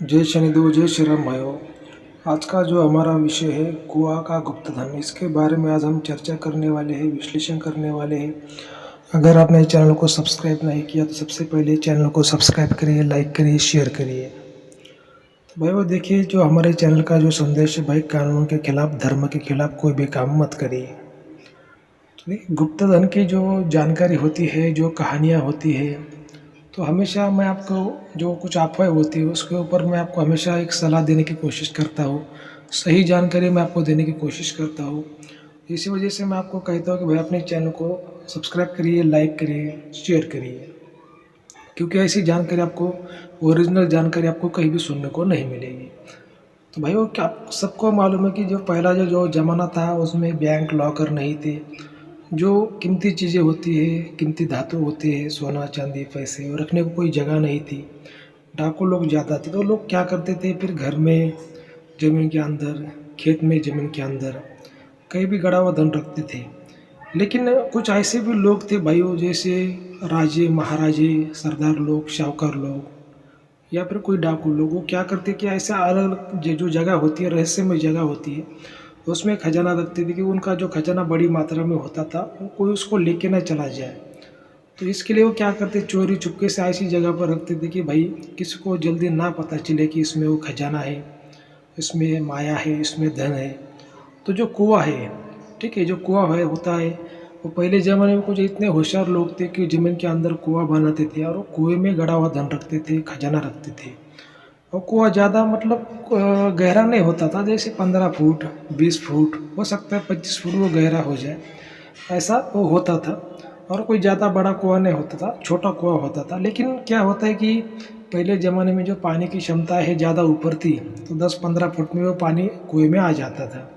जय शनिदेव जय श्री राम भाइयों। आज का जो हमारा विषय है कुआं का गुप्त धन, इसके बारे में आज हम चर्चा करने वाले हैं, विश्लेषण करने वाले हैं। अगर आपने इस चैनल को सब्सक्राइब नहीं किया तो सबसे पहले चैनल को सब्सक्राइब करिए, लाइक करिए, शेयर करिए। तो भाइयों देखिए, जो हमारे चैनल का जो संदेश है भाई, कानून के खिलाफ, धर्म के खिलाफ कोई भी काम मत करिए। तो देखिए, गुप्त धन की जो जानकारी होती है, जो कहानियाँ होती है, तो हमेशा मैं आपको जो कुछ अफवाह होती है उसके ऊपर मैं आपको हमेशा एक सलाह देने की कोशिश करता हूँ। सही जानकारी मैं आपको देने की कोशिश करता हूँ। इसी वजह से मैं आपको कहता हूँ कि भाई अपने चैनल को सब्सक्राइब करिए, लाइक करिए, शेयर करिए, क्योंकि ऐसी जानकारी आपको, ओरिजिनल जानकारी आपको कहीं भी सुनने को नहीं मिलेगी। तो भाई वो क्या सबको मालूम है कि जो पहला जो ज़माना था उसमें बैंक लॉकर नहीं थे। जो कीमती चीज़ें होती है, कीमती धातु होती है, सोना चांदी पैसे, और रखने को कोई जगह नहीं थी। डाकू लोग ज़्यादा थे, तो लोग क्या करते थे, फिर घर में, ज़मीन के अंदर, खेत में, ज़मीन के अंदर कहीं भी गड़ा हुआ धन रखते थे। लेकिन कुछ ऐसे भी लोग थे भाइयों, जैसे राजे महाराजे, सरदार लोग, शाहूकार लोग, या फिर कोई डाकू लोग, वो क्या करते कि ऐसा अलग अलग जो जगह होती है, रहस्यमय जगह होती है, उसमें खजाना रखते थे कि उनका जो खजाना बड़ी मात्रा में होता था वो कोई उसको लेके ना चला जाए। तो इसके लिए वो क्या करते, चोरी चुपके से ऐसी जगह पर रखते थे कि भाई किसी को जल्दी ना पता चले कि इसमें वो खजाना है, इसमें माया है, इसमें धन है। तो जो कुआं है, ठीक है, जो कुआं है होता है, वो पहले ज़माने में कुछ इतने होशियार लोग थे कि ज़मीन के अंदर कुआं बनाते थे और वो कुएं में गड़ा हुआ धन रखते थे, खजाना रखते थे। और कुआं ज़्यादा मतलब गहरा नहीं होता था, जैसे 15 फुट, 20 फुट, हो सकता है 25 फुट वो गहरा हो जाए, ऐसा वो होता था। और कोई ज़्यादा बड़ा कुआं नहीं होता था, छोटा कुआं होता था। लेकिन क्या होता है कि पहले ज़माने में जो पानी की क्षमता है ज़्यादा ऊपर थी, तो 10-15 फुट में वो पानी कुएं में आ जाता था।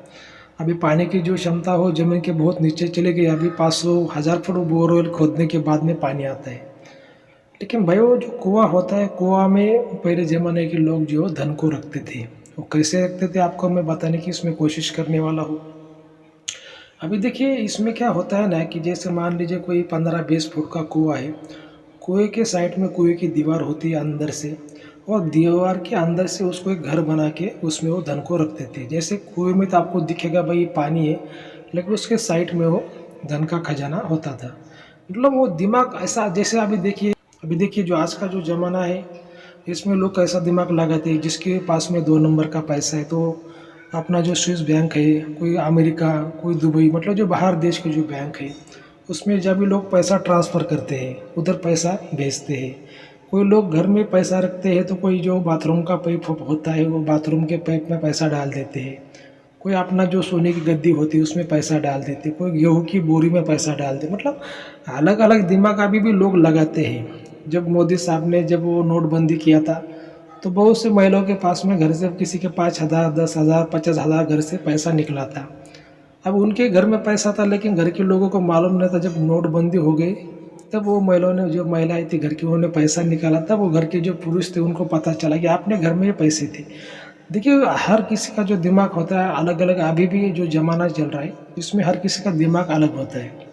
अभी पानी की जो क्षमता हो ज़मीन के बहुत नीचे चले गई, अभी 500-1000 फुट बोरवेल खोदने के बाद में पानी आता है। लेकिन भाई वो जो कुआं होता है, कुआं में पहले ज़माने के लोग जो धन को रखते थे, वो कैसे रखते थे आपको मैं बताने की इसमें कोशिश करने वाला हूँ। अभी देखिए, इसमें क्या होता है ना कि जैसे मान लीजिए कोई 15-20 फुट का कुआं है। कुएं के साइड में कुएं की दीवार होती है अंदर से, और दीवार के अंदर से उसको एक घर बना के उसमें वो धन को रखते थे। जैसे कुएं में तो आपको दिखेगा भाई पानी है, लेकिन उसके साइड में वो धन का खजाना होता था। मतलब वो दिमाग ऐसा, जैसे अभी देखिए जो आज का जो ज़माना है, इसमें लोग कैसा दिमाग लगाते हैं, जिसके पास में 2 नंबर का पैसा है तो अपना जो स्विस बैंक है, कोई अमेरिका, कोई दुबई, मतलब जो बाहर देश के जो बैंक है, उसमें जब भी लोग पैसा ट्रांसफ़र करते हैं, उधर पैसा भेजते हैं। कोई लोग घर में पैसा रखते हैं, तो कोई जो बाथरूम का पाइप होता है वो बाथरूम के पाइप में पैसा डाल देते हैं। कोई अपना जो सोने की गद्दी होती है उसमें पैसा डाल देते, कोई गेहूं की बोरी में पैसा डाल दे। मतलब अलग अलग दिमाग अभी भी लोग लगाते हैं। जब मोदी साहब ने जब वो नोटबंदी किया था, तो बहुत से महिलाओं के पास में घर से किसी के 5,000, 10,000, 50,000 घर से पैसा निकला था। अब उनके घर में पैसा था, लेकिन घर के लोगों को मालूम नहीं था। जब नोटबंदी हो गई, तब वो महिलाओं ने, जो महिलाएं थी घर की, उन्होंने पैसा निकाला। तब वो घर के जो पुरुष थे उनको पता चला कि आपने घर में ये पैसे थे। देखिए, हर किसी का जो दिमाग होता है अलग अलग। अभी भी जो ज़माना चल रहा है इसमें हर किसी का दिमाग अलग होता है।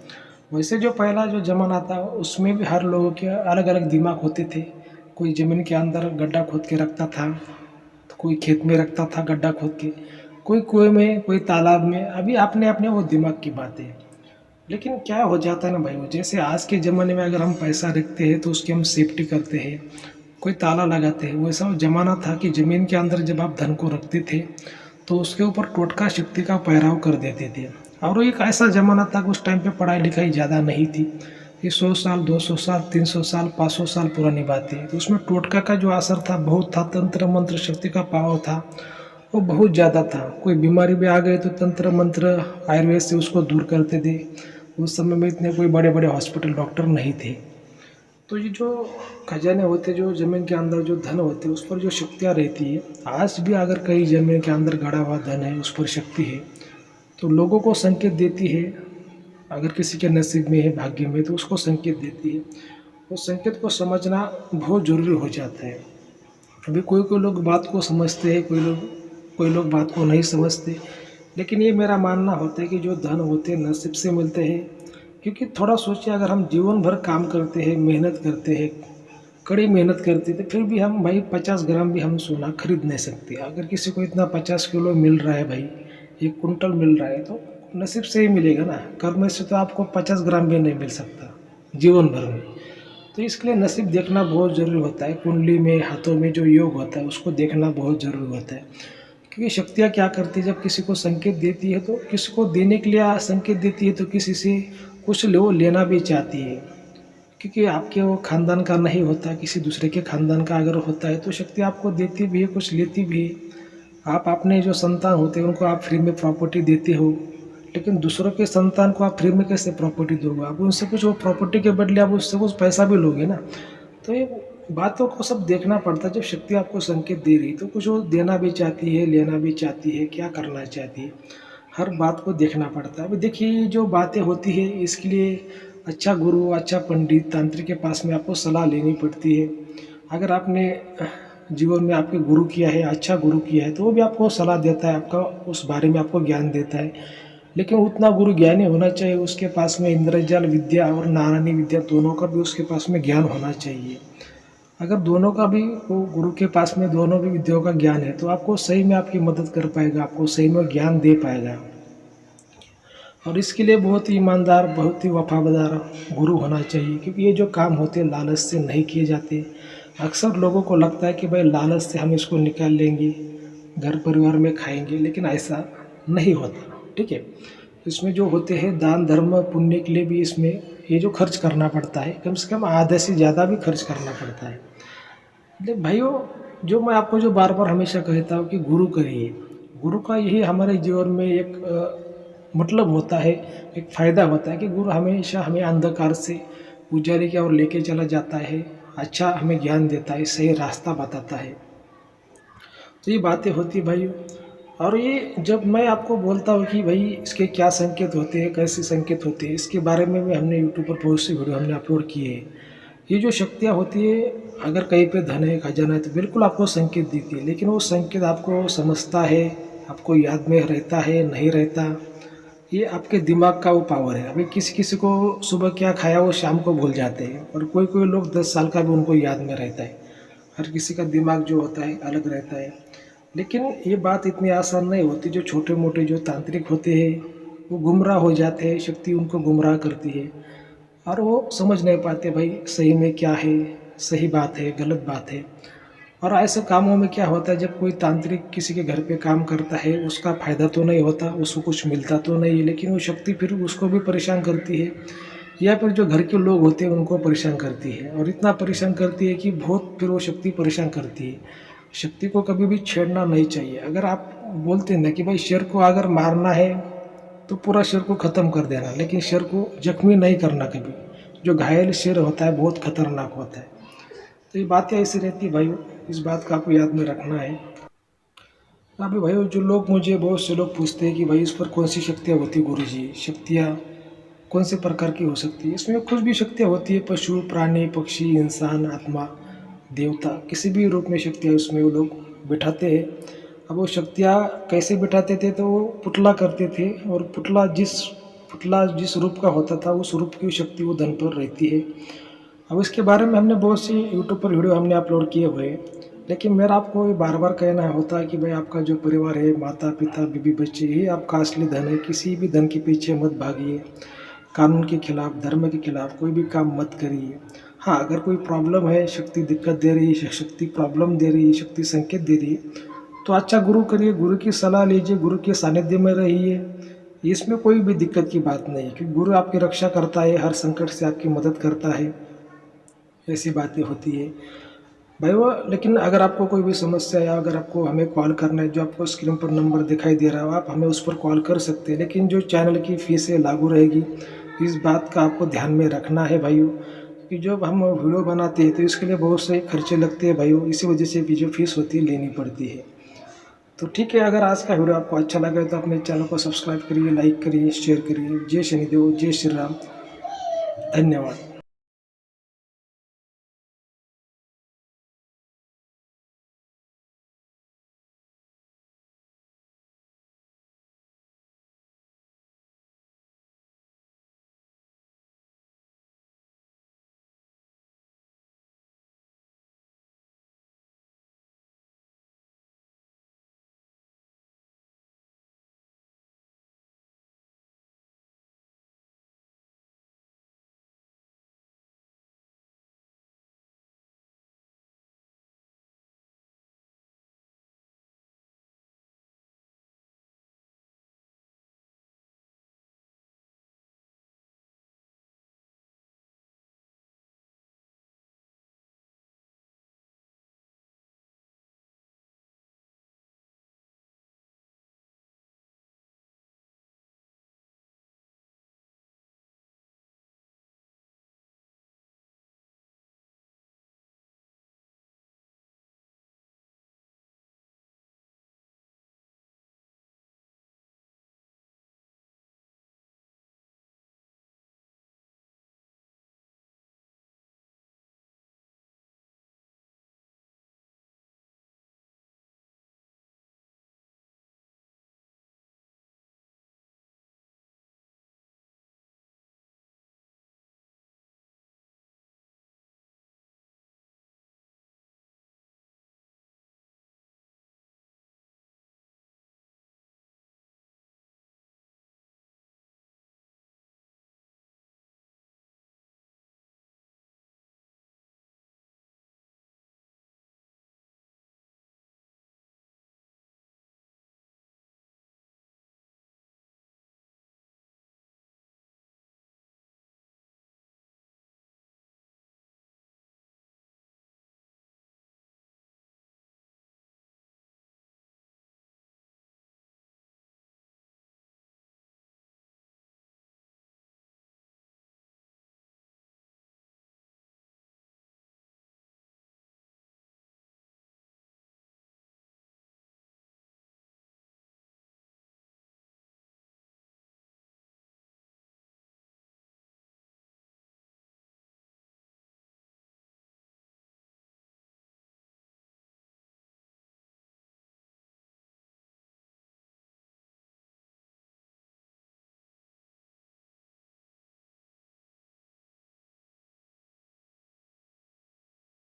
वैसे जो पहला जो ज़माना था उसमें भी हर लोगों के अलग अलग दिमाग होते थे। कोई ज़मीन के अंदर गड्ढा खोद के रखता था, तो कोई खेत में रखता था गड्ढा खोद के, कोई कुएं में, कोई तालाब में। अभी अपने अपने वो दिमाग की बात है। लेकिन क्या हो जाता है ना भाई, जैसे आज के ज़माने में अगर हम पैसा रखते हैं तो उसकी हम सेफ्टी करते हैं, कोई ताला लगाते हैं। वैसा वो ज़माना था कि ज़मीन के अंदर जब आप धन को रखते थे तो उसके ऊपर टोटका शक्ति का पहराव कर देते थे। और वो एक ऐसा ज़माना था कि उस टाइम पे पढ़ाई लिखाई ज़्यादा नहीं थी। ये 100 साल, 200 साल, 300 साल, 500 साल पुरानी बात है। तो उसमें टोटका का जो असर था बहुत था, तंत्र मंत्र शक्ति का पावर था वो बहुत ज़्यादा था। कोई बीमारी भी आ गई तो तंत्र मंत्र आयुर्वेद से उसको दूर करते थे। उस समय में इतने कोई बड़े बड़े हॉस्पिटल, डॉक्टर नहीं थे। तो ये जो खजाने होते, जो ज़मीन के अंदर जो धन होते, उस पर जो शक्तियाँ रहती है, आज भी अगर कहीं ज़मीन के अंदर गड़ा हुआ धन है, उस पर शक्ति है, तो लोगों को संकेत देती है। अगर किसी के नसीब में है, भाग्य में, तो उसको संकेत देती है। उस संकेत को समझना बहुत ज़रूरी हो जाता है। अभी कोई कोई लोग बात को समझते हैं, कोई लोग बात को नहीं समझते। लेकिन ये मेरा मानना होता है कि जो धन होते हैं नसीब से मिलते हैं। क्योंकि थोड़ा सोचिए, अगर हम जीवन भर काम करते हैं, मेहनत करते हैं, कड़ी मेहनत करते थे, फिर भी हम भाई 50 ग्राम भी हम सोना खरीद नहीं सकते। अगर किसी को इतना 50 किलो मिल रहा है भाई, 1 कुंटल मिल रहा है, तो नसीब से ही मिलेगा ना। कर्म से तो आपको 50 ग्राम भी नहीं मिल सकता जीवन भर में। तो इसके लिए नसीब देखना बहुत ज़रूरी होता है। कुंडली में, हाथों में जो योग होता है उसको देखना बहुत ज़रूरी होता है। क्योंकि शक्तियाँ क्या करती है, जब किसी को संकेत देती है तो किसी को देने के लिए संकेत देती है, तो किसी से कुछ वो लेना भी चाहती है। क्योंकि आपके वो खानदान का नहीं होता, किसी दूसरे के खानदान का अगर होता है तो शक्ति आपको देती भी है, कुछ लेती भी है। आप अपने जो संतान होते हैं उनको आप फ्री में प्रॉपर्टी देते हो, लेकिन दूसरों के संतान को आप फ्री में कैसे प्रॉपर्टी दोगे? आप उनसे कुछ, वो प्रॉपर्टी के बदले आप उससे कुछ पैसा भी लोगे ना। तो ये बातों को सब देखना पड़ता है। जब शक्ति आपको संकेत दे रही तो कुछ वो देना भी चाहती है, लेना भी चाहती है, क्या करना चाहती है, हर बात को देखना पड़ता है। अभी देखिए, ये जो बातें होती है इसके लिए अच्छा गुरु, अच्छा पंडित, तांत्रिक के पास में आपको सलाह लेनी पड़ती है। अगर आपने जीवन में आपके गुरु किया है, अच्छा गुरु किया है, तो वो भी आपको सलाह देता है, आपका उस बारे में आपको ज्ञान देता है। लेकिन उतना गुरु ज्ञानी होना चाहिए, उसके पास में इंद्रजाल विद्या और नारायणी विद्या दोनों का भी उसके पास में ज्ञान होना चाहिए। अगर दोनों का भी, वो गुरु के पास में दोनों भी विद्याओं का ज्ञान है, तो आपको सही में आपकी मदद कर पाएगा, आपको सही में ज्ञान दे पाएगा। और इसके लिए बहुत ही ईमानदार, बहुत ही वफादार गुरु होना चाहिए। क्योंकि ये जो काम होते हैं लालच से नहीं किए जाते। अक्सर लोगों को लगता है कि भाई लालच से हम इसको निकाल लेंगे, घर परिवार में खाएंगे, लेकिन ऐसा नहीं होता। ठीक है, इसमें जो होते हैं दान धर्म पुण्य के लिए भी इसमें ये जो खर्च करना पड़ता है, कम से कम आधे से ज़्यादा भी खर्च करना पड़ता है। मतलब भाइयों, जो मैं आपको जो बार बार हमेशा कहता हूँ कि गुरु करिए। गुरु का यही हमारे जीवन में एक मतलब होता है, एक फ़ायदा होता है कि गुरु हमेशा हमें अंधकार से उजाले की ओर लेके चला जाता है, अच्छा हमें ज्ञान देता है, सही रास्ता बताता है। तो ये बातें होती है भाई। और ये जब मैं आपको बोलता हूँ कि भाई इसके क्या संकेत होते हैं, कैसे संकेत होते हैं, इसके बारे में भी हमने यूट्यूब पर बहुत सी वीडियो हमने अपलोड किए हैं। ये जो शक्तियाँ होती है, अगर कहीं पे धन है, खजाना है, तो बिल्कुल आपको संकेत देती है। लेकिन वो संकेत आपको समझता है, आपको याद में रहता है, नहीं रहता, ये आपके दिमाग का वो पावर है। अभी किसी किसी को सुबह क्या खाया वो शाम को भूल जाते हैं, और कोई कोई लोग 10 साल का भी उनको याद में रहता है। हर किसी का दिमाग जो होता है अलग रहता है। लेकिन ये बात इतनी आसान नहीं होती। जो छोटे मोटे जो तांत्रिक होते हैं वो गुमराह हो जाते हैं, शक्ति उनको गुमराह करती है, और वो समझ नहीं पाते भाई सही में क्या है, सही बात है, गलत बात है। और ऐसे कामों में क्या होता है, जब कोई तांत्रिक किसी के घर पे काम करता है, उसका फ़ायदा तो नहीं होता, उसको कुछ मिलता तो नहीं है, लेकिन वो शक्ति फिर उसको भी परेशान करती है, या फिर जो घर के लोग होते हैं उनको परेशान करती है। और इतना परेशान करती है कि बहुत फिर वो शक्ति परेशान करती है। शक्ति को कभी भी छेड़ना नहीं चाहिए। अगर आप बोलते हैं ना कि भाई शेर को अगर मारना है तो पूरा शेर को ख़त्म कर देना, लेकिन शेर को जख्मी नहीं करना कभी। जो घायल शेर होता है बहुत खतरनाक होता है। तो ये बातें ऐसी रहती है भाई, इस बात का आपको याद में रखना है। अभी भाई जो लोग, मुझे बहुत से लोग पूछते हैं कि भाई इस पर कौन सी शक्तियाँ होती है गुरुजी, शक्तियाँ कौन से प्रकार की हो सकती है? इसमें कुछ भी शक्तियाँ होती है, पशु, प्राणी, पक्षी, इंसान, आत्मा, देवता, किसी भी रूप में शक्तियाँ उसमें वो लोग बिठाते हैं। अब वो शक्तियाँ कैसे बिठाते थे, तो वो पुतला करते थे, और पुतला जिस रूप का होता था उस रूप की शक्ति वो धन पर रहती है। अब इसके बारे में हमने बहुत सी यूट्यूब पर वीडियो हमने अपलोड किए हुए हैं। लेकिन मेरा आपको बार बार कहना होता है कि भाई आपका जो परिवार है, माता पिता बीबी बच्चे, ये आपका असली धन है। किसी भी धन के पीछे मत भागिए, कानून के खिलाफ, धर्म के खिलाफ कोई भी काम मत करिए। हाँ, अगर कोई प्रॉब्लम है, शक्ति दिक्कत दे रही है, शक्ति प्रॉब्लम दे रही है, शक्ति संकेत दे रही है, तो अच्छा गुरु करिए, गुरु की सलाह लीजिए, गुरु के सानिध्य में रहिए। इसमें कोई भी दिक्कत की बात नहीं है, क्योंकि गुरु आपकी रक्षा करता है, हर संकट से आपकी मदद करता है। ऐसी बातें होती है भाई वो। लेकिन अगर आपको कोई भी समस्या है, अगर आपको हमें कॉल करना है, जो आपको स्क्रीन पर नंबर दिखाई दे रहा है आप हमें उस पर कॉल कर सकते हैं। लेकिन जो चैनल की फ़ीस है लागू रहेगी, इस बात का आपको ध्यान में रखना है भाइयों। कि जब हम वीडियो बनाते हैं तो इसके लिए बहुत से खर्चे लगते हैं भाइयों, इसी वजह से भी जो फीस होती है लेनी पड़ती है। तो ठीक है, अगर आज का वीडियो आपको अच्छा लगा तो अपने चैनल को सब्सक्राइब करिए, लाइक करिए, शेयर करिए। जय शनिदेव, जय श्री राम, धन्यवाद।